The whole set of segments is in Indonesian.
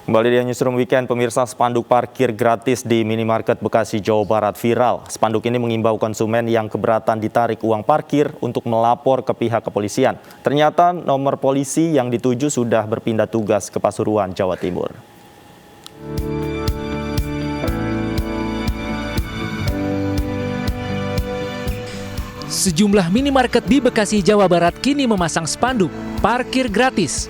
Kembali di Newsroom Weekend, pemirsa, spanduk parkir gratis di minimarket Bekasi, Jawa Barat viral. Spanduk ini mengimbau konsumen yang keberatan ditarik uang parkir untuk melapor ke pihak kepolisian. Ternyata nomor polisi yang dituju sudah berpindah tugas ke Pasuruan, Jawa Timur. Sejumlah minimarket di Bekasi, Jawa Barat kini memasang spanduk parkir gratis.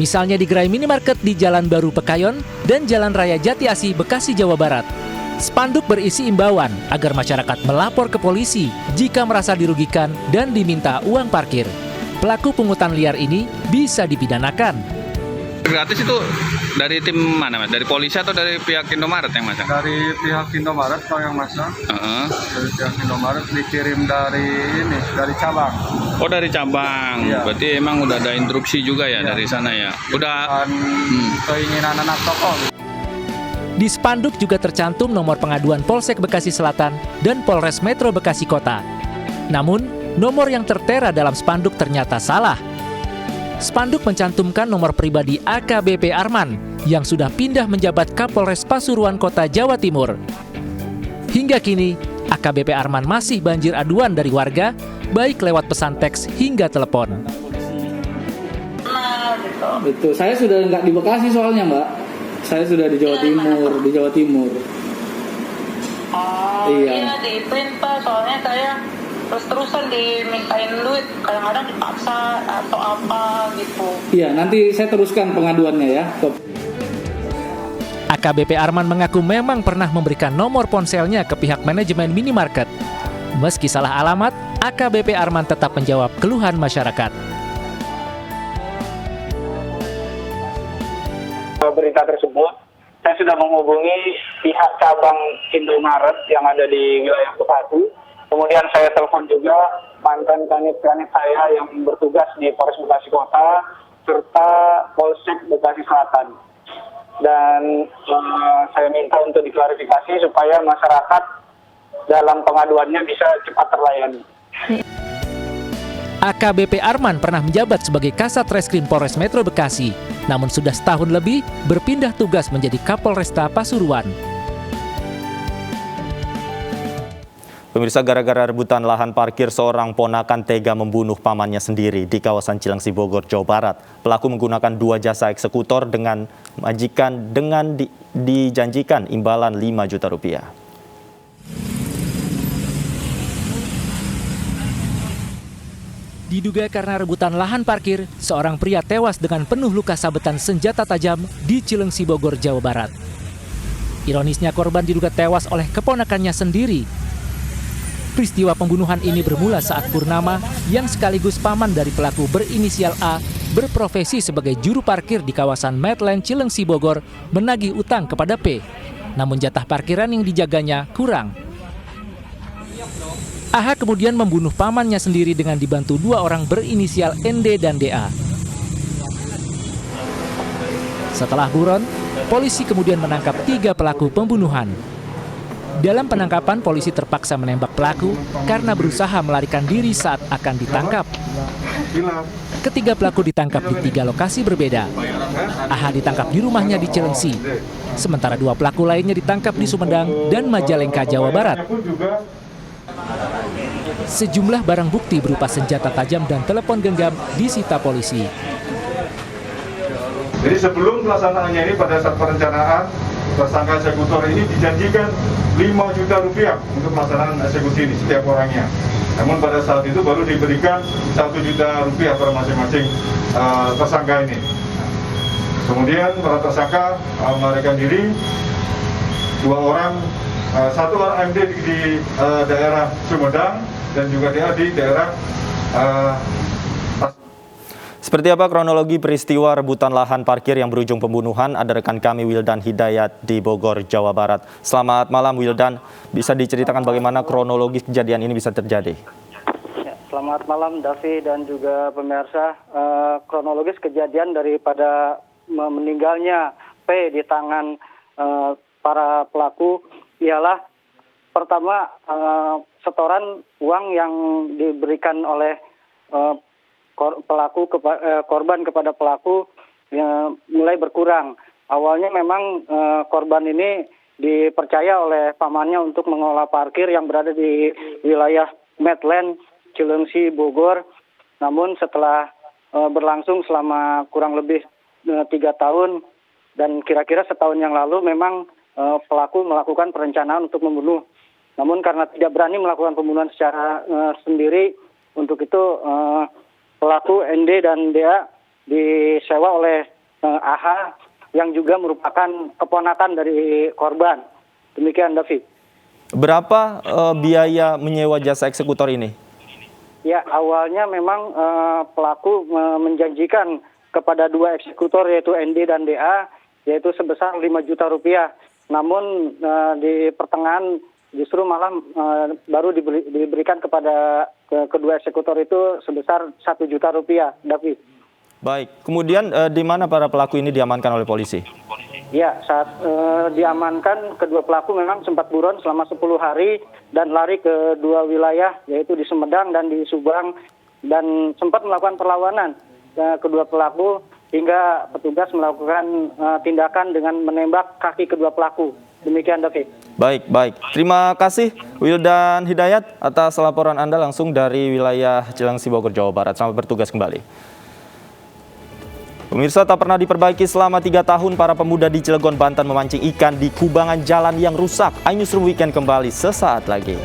Misalnya di gerai minimarket di Jalan Baru Pekayon dan Jalan Raya Jati Asih, Bekasi, Jawa Barat. Spanduk berisi imbauan agar masyarakat melapor ke polisi jika merasa dirugikan dan diminta uang parkir. Pelaku pungutan liar ini bisa dipidanakan. Gratis itu dari tim mana, Mas? Dari polisi atau dari pihak Indomaret yang masang? Dari pihak Indomaret kalau yang masang. Dari pihak Indomaret dikirim dari cabang. Oh, dari cabang. Iya. Berarti emang udah ada instruksi juga ya, dari sana ya. Udah Keinginan anak toko. Di spanduk juga tercantum nomor pengaduan Polsek Bekasi Selatan dan Polres Metro Bekasi Kota. Namun, nomor yang tertera dalam spanduk ternyata salah. Spanduk mencantumkan nomor pribadi AKBP Arman yang sudah pindah menjabat Kapolres Pasuruan Kota, Jawa Timur. Hingga kini, AKBP Arman masih banjir aduan dari warga, baik lewat pesan teks hingga telepon. Betul, saya sudah nggak di Bekasi soalnya, Mbak. Saya sudah di Jawa Timur, Oh iya di print Pak, soalnya saya terus-terusan dimintain duit, kadang-kadang dipaksa atau apa gitu. Iya, nanti saya teruskan pengaduannya ya. AKBP Arman mengaku memang pernah memberikan nomor ponselnya ke pihak manajemen minimarket. Meski salah alamat, AKBP Arman tetap menjawab keluhan masyarakat. Berita tersebut, saya sudah menghubungi pihak cabang Indomaret yang ada di wilayah Bekasi. Kemudian saya telepon juga mantan kanit-kanit saya yang bertugas di Polres Bekasi Kota serta Polsek Bekasi Selatan. Dan saya minta untuk diklarifikasi supaya masyarakat dalam pengaduannya bisa cepat terlayani. AKBP Arman pernah menjabat sebagai Kasat Reskrim Polres Metro Bekasi, namun sudah setahun lebih berpindah tugas menjadi Kapolresta Pasuruan. Pemirsa, gara-gara rebutan lahan parkir, seorang ponakan tega membunuh pamannya sendiri di kawasan Cilengsi, Bogor, Jawa Barat. Pelaku menggunakan 2 jasa eksekutor dengan majikan dengan dijanjikan imbalan 5 juta rupiah. Diduga karena rebutan lahan parkir, seorang pria tewas dengan penuh luka sabetan senjata tajam di Cilengsi, Bogor, Jawa Barat. Ironisnya, korban diduga tewas oleh keponakannya sendiri. Peristiwa pembunuhan ini bermula saat Purnama, yang sekaligus paman dari pelaku berinisial A, berprofesi sebagai juru parkir di kawasan Medland Cilengsi, Bogor, menagih utang kepada P. Namun jatah parkiran yang dijaganya kurang. AH kemudian membunuh pamannya sendiri dengan dibantu 2 orang berinisial ND dan DA. Setelah buron, polisi kemudian menangkap 3 pelaku pembunuhan. Dalam penangkapan, polisi terpaksa menembak pelaku karena berusaha melarikan diri saat akan ditangkap. Ketiga pelaku ditangkap di 3 lokasi berbeda. AH ditangkap di rumahnya di Cilengsi, sementara 2 pelaku lainnya ditangkap di Sumedang dan Majalengka, Jawa Barat. Sejumlah barang bukti berupa senjata tajam dan telepon genggam disita polisi. Jadi sebelum pelaksanaannya ini, pada saat perencanaan, tersangka eksekutor ini dijanjikan 5 juta rupiah untuk pelaksanaan eksekusi ini setiap orangnya. Namun pada saat itu baru diberikan 1 juta rupiah per masing-masing tersangka ini. Kemudian para tersangka melarikan diri, 2 orang, 1 orang MD di daerah Sumedang dan juga DA di daerah Seperti apa kronologi peristiwa rebutan lahan parkir yang berujung pembunuhan? Ada rekan kami Wildan Hidayat di Bogor, Jawa Barat. Selamat malam Wildan, bisa diceritakan bagaimana kronologi kejadian ini bisa terjadi? Ya, selamat malam Davi dan juga pemirsa. Kronologis kejadian daripada meninggalnya P di tangan para pelaku ialah pertama setoran uang yang diberikan oleh korban kepada pelaku mulai berkurang. Awalnya memang korban ini dipercaya oleh pamannya untuk mengelola parkir yang berada di wilayah Medland, Cilengsi, Bogor. Namun setelah berlangsung selama kurang lebih 3 tahun dan kira-kira setahun yang lalu memang pelaku melakukan perencanaan untuk membunuh. Namun karena tidak berani melakukan pembunuhan secara sendiri, untuk itu pelaku ND dan DA disewa oleh AH yang juga merupakan keponakan dari korban. Demikian, David. Berapa biaya menyewa jasa eksekutor ini? Ya, awalnya memang pelaku menjanjikan kepada 2 eksekutor yaitu ND dan DA yaitu sebesar 5 juta rupiah. Namun di pertengahan justru malah baru diberikan kepada kedua eksekutor itu sebesar 1 juta rupiah, David. Baik, kemudian di mana para pelaku ini diamankan oleh polisi? Ya, saat diamankan kedua pelaku memang sempat buron selama 10 hari dan lari ke 2 wilayah yaitu di Sumedang dan di Subang dan sempat melakukan perlawanan kedua pelaku hingga petugas melakukan tindakan dengan menembak kaki kedua pelaku. Demikian, David. Baik. Terima kasih Wildan Hidayat atas laporan Anda langsung dari wilayah Cilengsi, Bogor, Jawa Barat. Selamat bertugas kembali. Pemirsa, tak pernah diperbaiki selama 3 tahun, para pemuda di Cilegon, Banten memancing ikan di kubangan jalan yang rusak. iNewsroom Weekend kembali sesaat lagi.